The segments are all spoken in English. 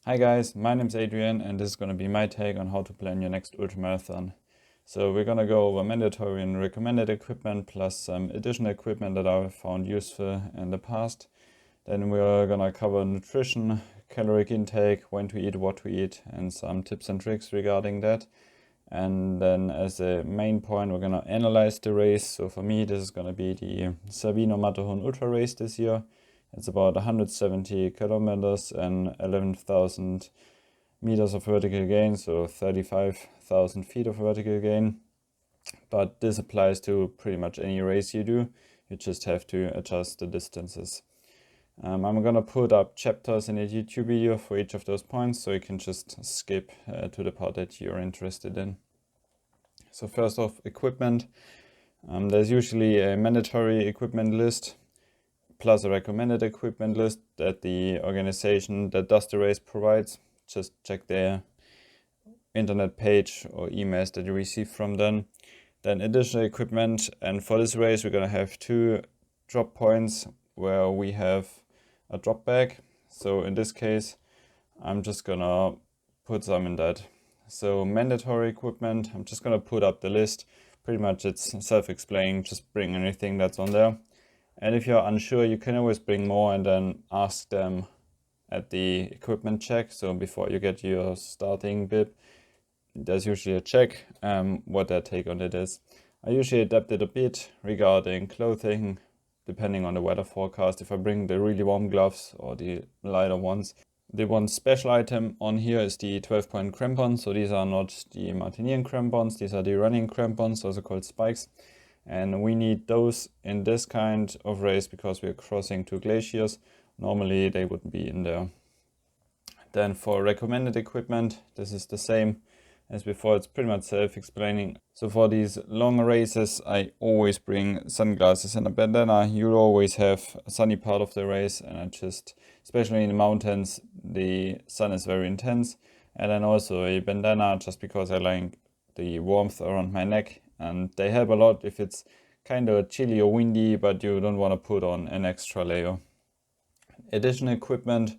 Hi guys, my name's Adrian and this is going to be my take on how to plan your next ultramarathon. So we're going to go over mandatory and recommended equipment plus some additional equipment that I've found useful in the past. Then we're going to cover nutrition, caloric intake, when to eat, what to eat, and some tips and tricks regarding that. And then as a main point, we're going to analyze the race. So for me, this is going to be the Savino Matterhorn Ultra Race this year. It's about 170 kilometers and 11,000 meters of vertical gain, so 35,000 feet of vertical gain. But this applies to pretty much any race you do. You just have to adjust the distances. I'm gonna put up chapters in a YouTube video for each of those points, so you can just skip to the part that you're interested in. So first off, equipment. There's usually a mandatory equipment list plus a recommended equipment list that the organization that does the race provides. Just check their internet page or emails that you receive from them. Then additional equipment, and for this race we're gonna have 2 drop points where we have a drop bag. So in this case I'm just gonna put some in that. So mandatory equipment, I'm just gonna put up the list. Pretty much it's self-explaining, just bring anything that's on there. And if you're unsure, you can always bring more and then ask them at the equipment check. So before you get your starting bib, there's usually a check what their take on it is. I usually adapt it a bit regarding clothing, depending on the weather forecast. If I bring the really warm gloves or the lighter ones. The one special item on here is the 12-point crampon. So these are not the Martinian crampons, these are the running crampons, also called spikes. And we need those in this kind of race because we're crossing 2 glaciers. Normally they wouldn't be in there. Then for recommended equipment, this is the same as before. It's pretty much self-explaining. So for these long races, I always bring sunglasses and a bandana. You'll always have a sunny part of the race, and I just, especially in the mountains, the sun is very intense. And then also a bandana, just because I like the warmth around my neck, and they help a lot if it's kind of chilly or windy, but you don't want to put on an extra layer. Additional equipment,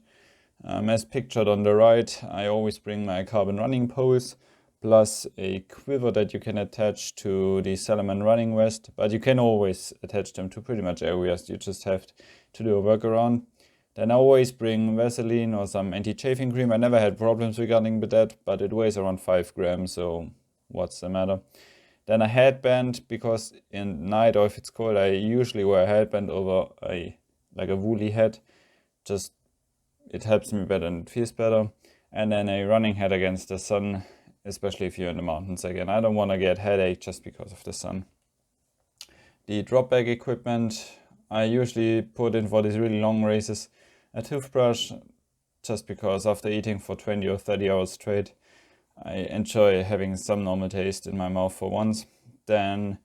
as pictured on the right, I always bring my carbon running poles plus a quiver that you can attach to the Salomon running vest, but you can always attach them to pretty much areas. You just have to do a workaround. Then I always bring Vaseline or some anti-chafing cream. I never had problems regarding that, but it weighs around 5 grams, so what's the matter? Then a headband, because in night or if it's cold, I usually wear a headband over a woolly hat. Just it helps me better and it feels better. And then a running hat against the sun, especially if you're in the mountains again. I don't want to get headache just because of the sun. The drop bag equipment, I usually put in for these really long races a toothbrush, just because after eating for 20 or 30 hours straight, I enjoy having some normal taste in my mouth for once. Then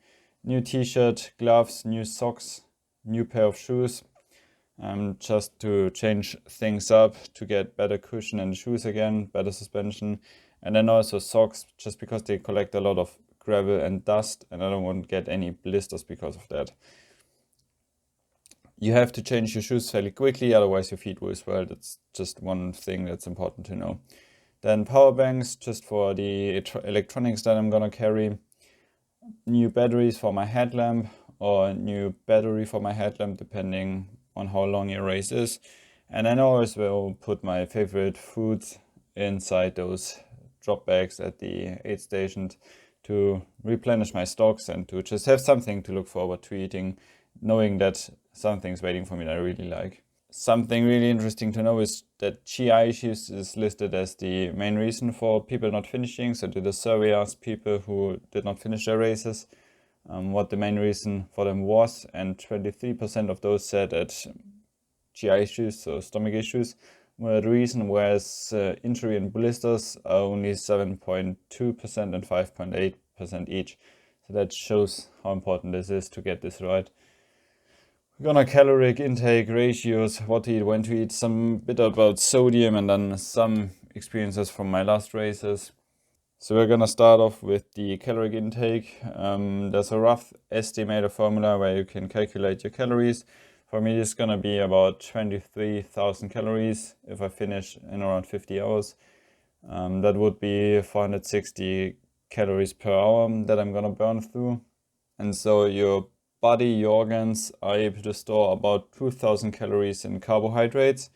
new t-shirt, gloves, new socks, new pair of shoes, just to change things up, to get better cushion in the shoes again, better suspension. And then also socks, just because they collect a lot of gravel and dust and I don't want to get any blisters because of that. You have to change your shoes fairly quickly, otherwise your feet will swell. That's just one thing that's important to know. Then power banks, just for the electronics that I'm gonna carry. New batteries for my headlamp, or new battery for my headlamp, depending on how long your race is. And then I always will put my favorite foods inside those drop bags at the aid stations to replenish my stocks and to just have something to look forward to eating, knowing that something's waiting for me that I really like. Something really interesting to know is that GI issues is listed as the main reason for people not finishing. So did a survey ask people who did not finish their races what the main reason for them was, and 23% of those said that GI issues, so stomach issues, were the reason, whereas injury and blisters are only 7.2% and 5.8% each. So that shows how important this is to get this right. We're gonna caloric intake, ratios, what to eat, when to eat, some bit about sodium, and then some experiences from my last races. So we're gonna start off with the caloric intake. There's a rough estimator formula where you can calculate your calories For me, it's gonna be about 23,000 calories if I finish in around 50 hours. That would be 460 calories per hour that I'm gonna burn through. And so your body, your organs are able to store about 2,000 calories in carbohydrates.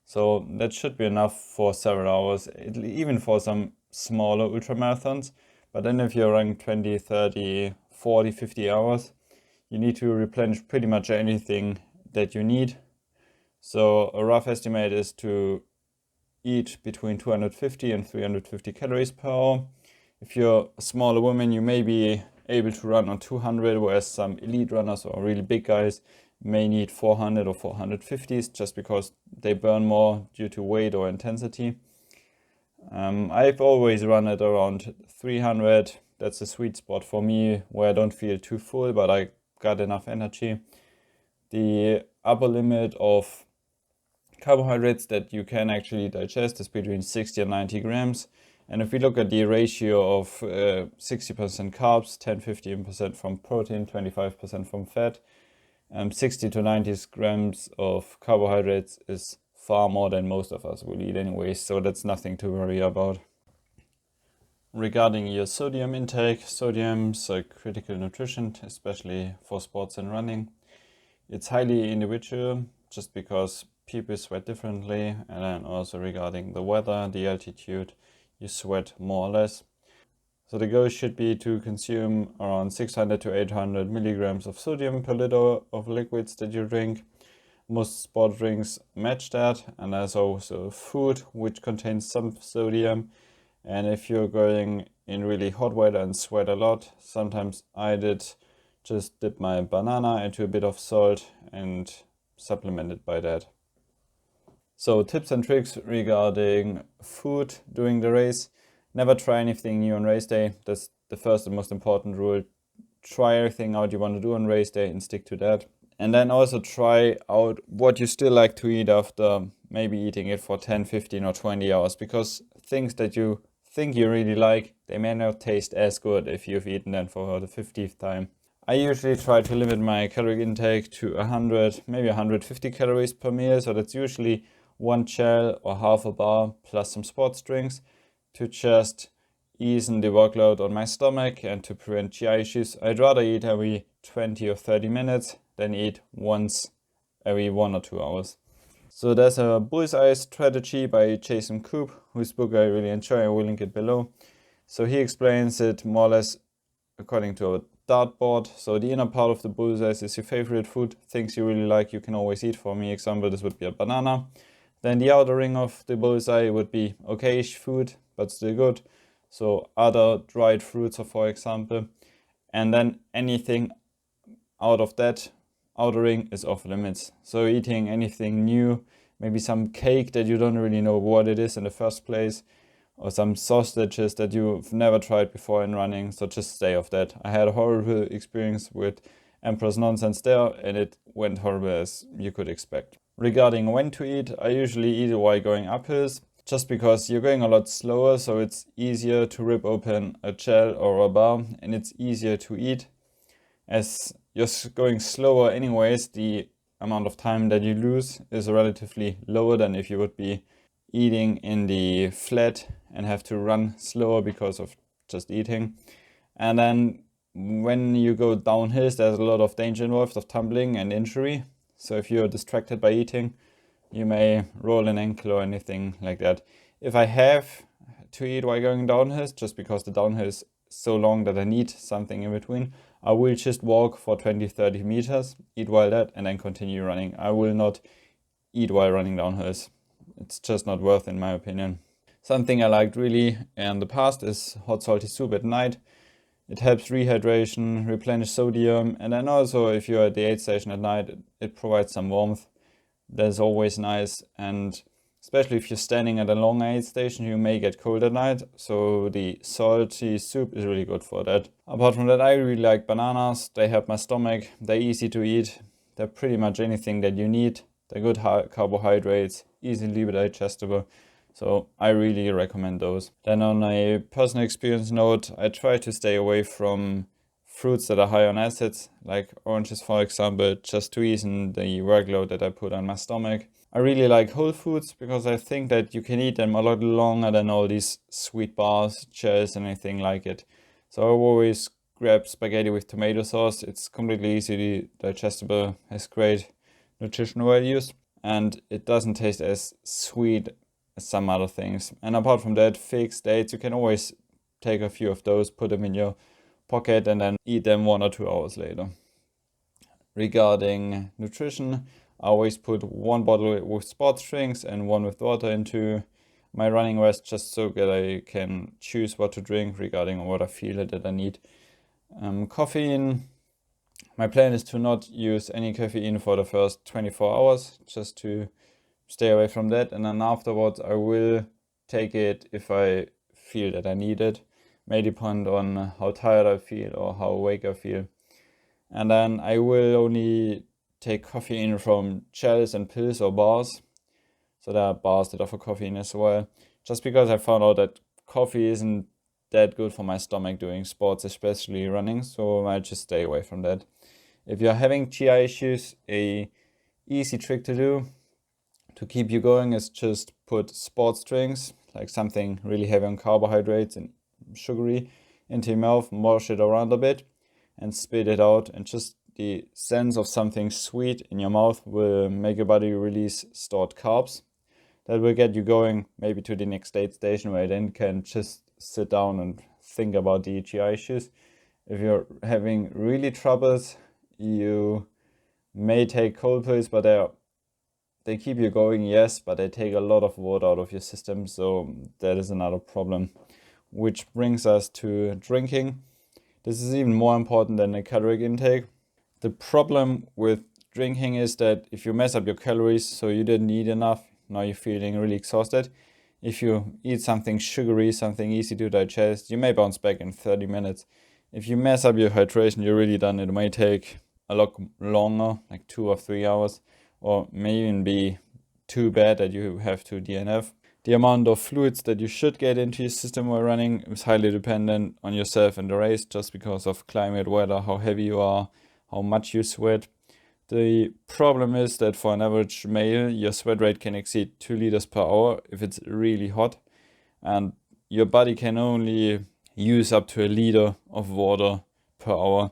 So that should be enough for several hours, even for some smaller ultramarathons. But then if you're running 20, 30, 40, 50 hours, you need to replenish pretty much anything that you need. So a rough estimate is to eat between 250 and 350 calories per hour. If you're a smaller woman, you may be able to run on 200, whereas some elite runners or really big guys may need 400 or 450s just because they burn more due to weight or intensity. I've always run at around 300. That's a sweet spot for me where I don't feel too full, but I got enough energy. The upper limit of carbohydrates that you can actually digest is between 60 and 90 grams. And if we look at the ratio of 60% carbs, 10-15% from protein, 25% from fat, 60 to 90 grams of carbohydrates is far more than most of us will eat anyway, so that's nothing to worry about. Regarding your sodium intake, sodium's a critical nutrition, especially for sports and running. It's highly individual just because people sweat differently, and then also regarding the weather, the altitude, you sweat more or less. So the goal should be to consume around 600 to 800 milligrams of sodium per liter of liquids that you drink. Most sport drinks match that, and there's also food which contains some sodium. And if you're going in really hot weather and sweat a lot, sometimes I did just dip my banana into a bit of salt and supplement it by that. So tips and tricks regarding food during the race. Never try anything new on race day. That's the first and most important rule. Try everything out you want to do on race day and stick to that. And then also try out what you still like to eat after maybe eating it for 10, 15 or 20 hours, because things that you think you really like, they may not taste as good if you've eaten them for the 50th time. I usually try to limit my calorie intake to 100, maybe 150 calories per meal. So that's usually one gel or half a bar plus some sports drinks to just ease the workload on my stomach and to prevent GI issues. I'd rather eat every 20 or 30 minutes than eat once every 1 or 2 hours. So there's a bullseye strategy by Jason Koops, whose book I really enjoy. I will link it below. So he explains it more or less according to a dartboard. So the inner part of the bullseye is your favorite food, things you really like, you can always eat. For me, example, this would be a banana. Then the outer ring of the bullseye would be okayish food, but still good. So other dried fruits, for example. And then anything out of that outer ring is off limits. So eating anything new, maybe some cake that you don't really know what it is in the first place, or some sausages that you've never tried before in running, so just stay off that. I had a horrible experience with Emperor's Nonsense there, and it went horrible as you could expect. Regarding when to eat, I usually eat while going up hills, just because you're going a lot slower, so it's easier to rip open a gel or a bar, and it's easier to eat. As you're going slower anyways, the amount of time that you lose is relatively lower than if you would be eating in the flat and have to run slower because of just eating. And then when you go down hills, there's a lot of danger involved of tumbling and injury. So if you're distracted by eating, you may roll an ankle or anything like that. If I have to eat while going downhill, just because the downhill is so long that I need something in between, I will just walk for 20-30 meters, eat while that, and then continue running. I will not eat while running downhills. It's just not worth, in my opinion. Something I liked really in the past is hot salty soup at night. It helps rehydration, replenish sodium, and then also if you're at the aid station at night, it provides some warmth. That's always nice, and especially if you're standing at a long aid station, you may get cold at night, so the salty soup is really good for that. Apart from that, I really like bananas. They help my stomach, they're easy to eat, they're pretty much anything that you need. They're good carbohydrates, easily digestible, so I really recommend those. Then on a personal experience note, I try to stay away from fruits that are high on acids, like oranges for example, just to ease in the workload that I put on my stomach. I really like whole foods because I think that you can eat them a lot longer than all these sweet bars, gels, and anything like it. So I always grab spaghetti with tomato sauce. It's completely easily digestible, has great nutritional values, and it doesn't taste as sweet as some other things. And apart from that, figs, dates, you can always take a few of those, put them in your pocket, and then eat them 1 or 2 hours later. Regarding nutrition, I always put 1 bottle with sports drinks and 1 with water into my running vest, just so that I can choose what to drink regarding what I feel that I need. Caffeine, my plan is to not use any caffeine for the first 24 hours, just to stay away from that, and then afterwards I will take it if I feel that I need it. May depend on how tired I feel or how awake I feel. And then I will only take caffeine from gels and pills or bars. So there are bars that offer caffeine as well. Just because I found out that coffee isn't that good for my stomach doing sports, especially running, so I just stay away from that. If you're having GI issues, a easy trick to do to keep you going is just put sports drinks, like something really heavy on carbohydrates and sugary, into your mouth, wash it around a bit and spit it out, and just the sense of something sweet in your mouth will make your body release stored carbs. That will get you going maybe to the next aid station, where you then can just sit down and think about the GI issues. If you're having really troubles, you may take cold pills, but they keep you going, yes, but they take a lot of water out of your system, so that is another problem. Which brings us to drinking. This is even more important than the caloric intake. The problem with drinking is that if you mess up your calories, so you didn't eat enough, now you're feeling really exhausted. If you eat something sugary, something easy to digest, you may bounce back in 30 minutes. If you mess up your hydration, you're really done. It may take a lot longer, like 2 or 3 hours, or may even be too bad that you have to DNF. The amount of fluids that you should get into your system while running is highly dependent on yourself and the race, just because of climate, weather, how heavy you are, how much you sweat. The problem is that for an average male, your sweat rate can exceed 2 liters per hour if it's really hot, and your body can only use up to 1 liter of water per hour.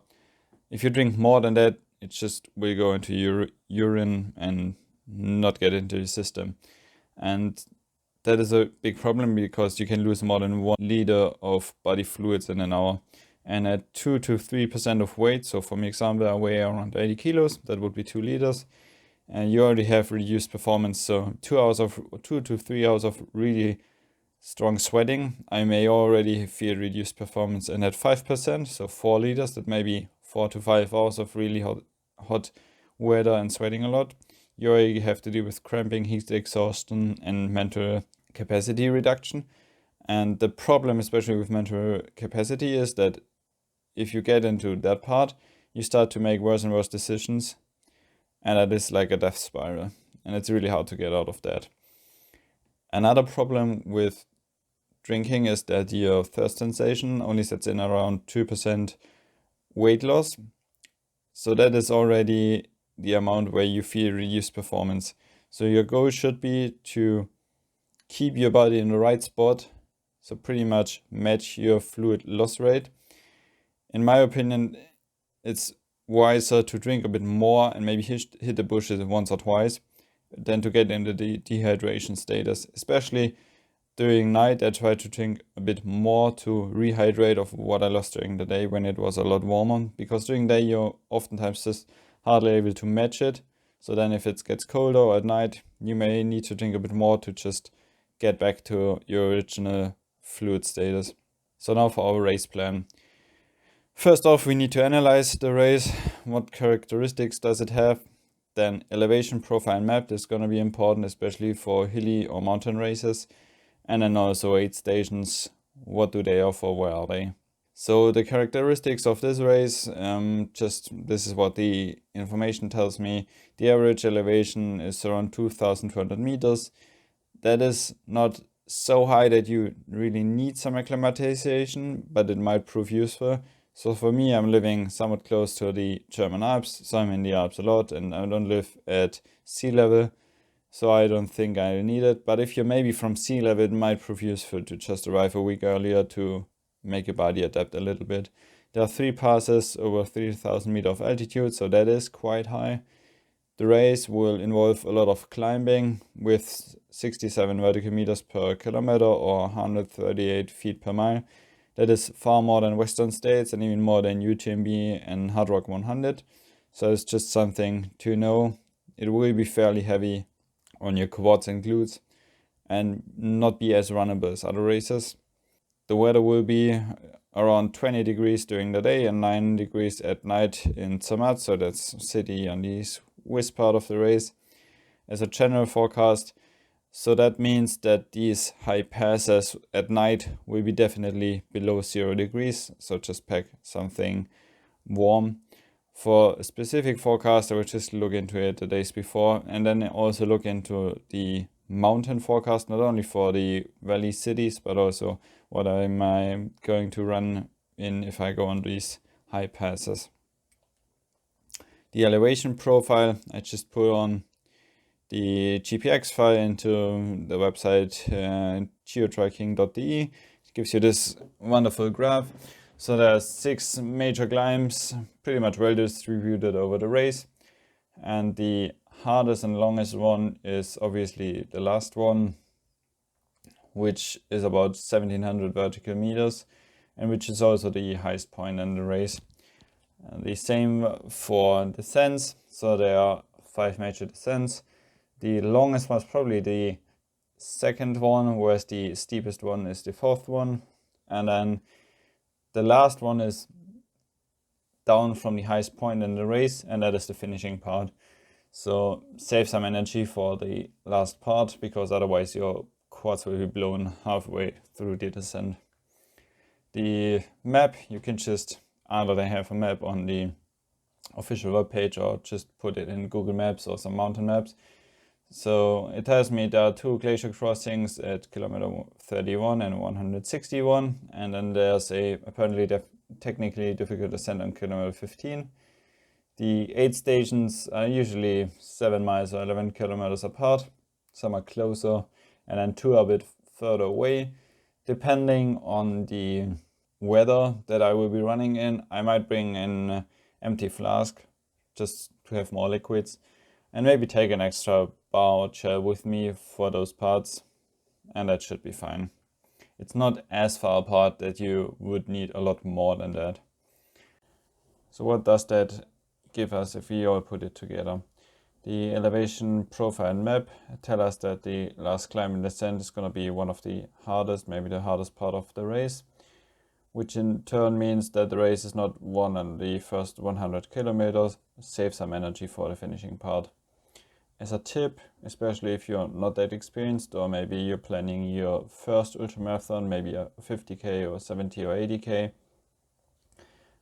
If you drink more than that, it just will go into your urine and not get into your system. And that is a big problem, because you can lose more than 1 liter of body fluids in an hour. And at 2 to 3% of weight, so for example, I weigh around 80 kilos, that would be 2 liters. And you already have reduced performance. So 2 to 3 hours of really strong sweating, I may already feel reduced performance. And at 5%, so 4 liters, that may be 4 to 5 hours of really hot weather and sweating a lot. You already have to deal with cramping, heat exhaustion, and mental capacity reduction. And the problem, especially with mental capacity, is that if you get into that part, you start to make worse and worse decisions, and that is like a death spiral, and it's really hard to get out of that. Another problem with drinking is that your thirst sensation only sets in around 2% weight loss. So that is already the amount where you feel reduced performance. So your goal should be to keep your body in the right spot, so pretty much match your fluid loss rate. In my opinion, it's wiser to drink a bit more and maybe hit the bushes once or twice than to get into the dehydration status. Especially during night, I try to drink a bit more to rehydrate of what I lost during the day when it was a lot warmer, because during the day you're oftentimes just hardly able to match it. So then if it gets colder at night, you may need to drink a bit more to just get back to your original fluid status. So now for our race plan. First off, we need to analyze the race. What characteristics does it have? Then elevation profile map is going to be important, especially for hilly or mountain races. And then also aid stations. What do they offer? Where are they? So the characteristics of this race, this is what the information tells me. The average elevation is around 2,200 meters. That is not so high that you really need some acclimatization, but it might prove useful. So for me, I'm living somewhat close to the German Alps, so I'm in the Alps a lot, and I don't live at sea level, so I don't think I need it. But if you're maybe from sea level, it might prove useful to just arrive a week earlier to make your body adapt a little bit. There are 3 passes over 3,000 meters of altitude, so that is quite high. The race will involve a lot of climbing with 67 vertical meters per kilometer or 138 feet per mile. That is far more than Western States and even more than UTMB and Hard Rock 100. So it's just something to know. It will be fairly heavy on your quads and glutes and not be as runnable as other races. The weather will be around 20 degrees during the day and 9 degrees at night in Zermatt, so that's city on the Swiss part of the race, as a general forecast. So that means that these high passes at night will be definitely below 0 degrees. So just pack something warm. For a specific forecast, I will just look into it the days before and then also look into the mountain forecast, not only for the valley cities, but also what am I going to run in if I go on these high passes. The elevation profile, I just put on the GPX file into the website geotracking.de. It gives you this wonderful graph. So there are 6 major climbs, pretty much well distributed over the race. And the hardest and longest one is obviously the last one, which is about 1700 vertical meters and which is also the highest point in the race. The same for descents. So there are 5 major descents. The longest one is probably the second one, whereas the steepest one is the 4th one. And then the last one is down from the highest point in the race, and that is the finishing part. So save some energy for the last part, because otherwise your quads will be blown halfway through the descent. The map, you can just either they have a map on the official webpage or just put it in Google Maps or some mountain maps. So it tells me there are 2 glacier crossings at kilometer 31 and 161, and then there's a apparently technically difficult descent on kilometer 15. The 8 stations are usually 7 miles or 11 kilometers apart. Some are closer, and then 2 are a bit further away. Depending on the weather that I will be running in, I might bring an empty flask just to have more liquids, and maybe take an extra bar or gel with me for those parts, and that should be fine. It's not as far apart that you would need a lot more than that. So what does that give us if we all put it together? The elevation profile map tell us that the last climb and descent is going to be one of the hardest, maybe the hardest part of the race, which in turn means that the race is not won on the first 100 kilometers. Save some energy for the finishing part. As a tip, especially if you're not that experienced, or maybe you're planning your first ultramarathon, maybe a 50k or 70 or 80k,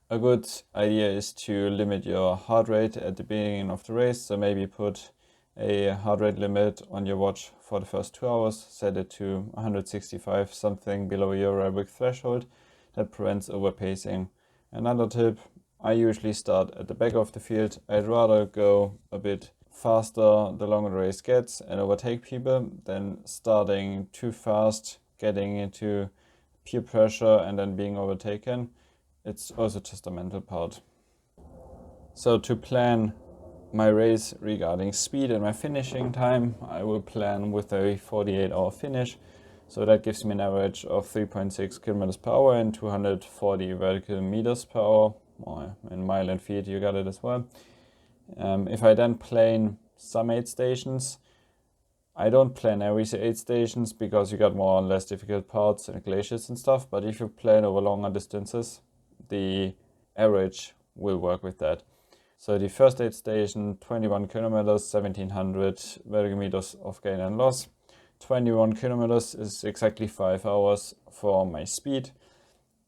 a good idea is to limit your heart rate at the beginning of the race. So maybe put a heart rate limit on your watch for the first 2 hours, set it to 165, something below your aerobic threshold. That prevents overpacing. Another tip, I usually start at the back of the field. I'd rather go a bit faster the longer the race gets and overtake people than starting too fast, getting into peer pressure and then being overtaken. It's also just a mental part. So to plan my race regarding speed and my finishing time, I will plan with a 48-hour finish. So that gives me an average of 3.6 kilometers per hour and 240 vertical meters per hour, or in mile and feet, you got it as well. If I then plan some aid stations, I don't plan every 8 stations because you got more and less difficult parts and glaciers and stuff, but if you plan over longer distances, the average will work with that. So the first aid station, 21 kilometers, 1700 vertical meters of gain and loss. 21 kilometers is exactly 5 hours for my speed,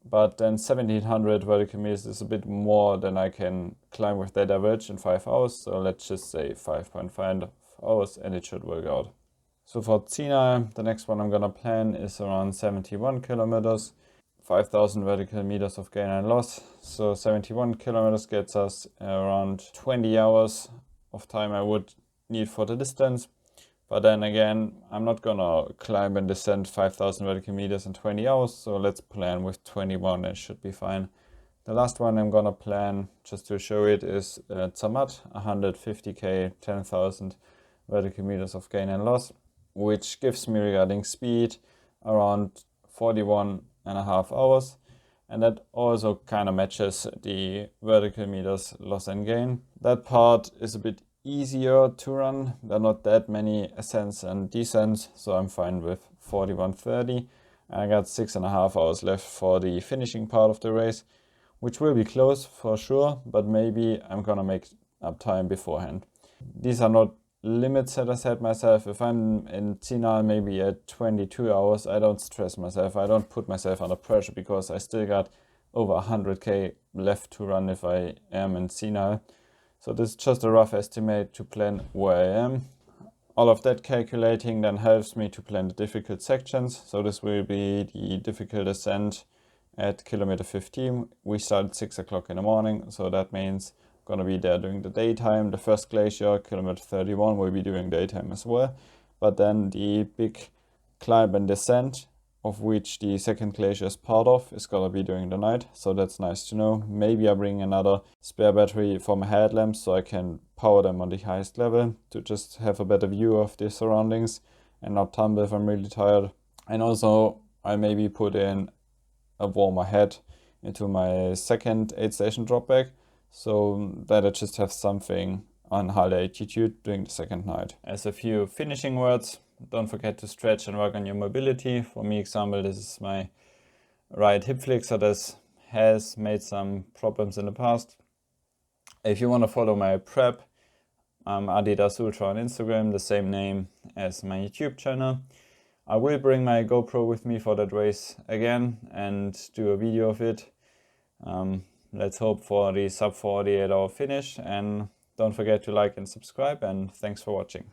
but then 1700 vertical meters is a bit more than I can climb with that average in 5 hours. So let's just say 5.5 hours and it should work out. So for Sinai, the next one I'm gonna plan is around 71 kilometers. 5,000 vertical meters of gain and loss. So 71 kilometers gets us around 20 hours of time I would need for the distance. But then again, I'm not gonna climb and descend 5,000 vertical meters in 20 hours, so let's plan with 21, it should be fine. The last one I'm gonna plan, just to show it, is Zermatt, 150k, 10,000 vertical meters of gain and loss, which gives me, regarding speed, around 41.5 hours. And that also kind of matches the vertical meters loss and gain. That part is a bit easier to run. There are not that many ascents and descents, so I'm fine with 41:30. And I got 6.5 hours left for the finishing part of the race, which will be close for sure, but maybe I'm gonna make up time beforehand. These are not limits that I set myself. If I'm in Zinal maybe at 22 hours, I don't stress myself. I don't put myself under pressure because I still got over 100k left to run if I am in Zinal. So this is just a rough estimate to plan where I am. All of that calculating then helps me to plan the difficult sections. So this will be the difficult ascent at kilometer 15. We start at 6 o'clock in the morning, so that means I'm gonna be there during the daytime. The first glacier, kilometer 31, will be during daytime as well. But then the big climb and descent, of which the second glacier is part of, is gonna be during the night, so that's nice to know. Maybe I bring another spare battery for my headlamps so I can power them on the highest level to just have a better view of the surroundings and not tumble if I'm really tired. And also I maybe put in a warmer head into my second aid station drop bag, so that I just have something on high altitude during the second night. As a few finishing words, don't forget to stretch and work on your mobility. For me, example, this is my right hip flexor that has made some problems in the past. If you want to follow my prep, Adidas Ultra on Instagram, the same name as my YouTube channel. I will bring my GoPro with me for that race again and do a video of it. Let's hope for the sub 48 hour finish, and don't forget to like and subscribe, and thanks for watching.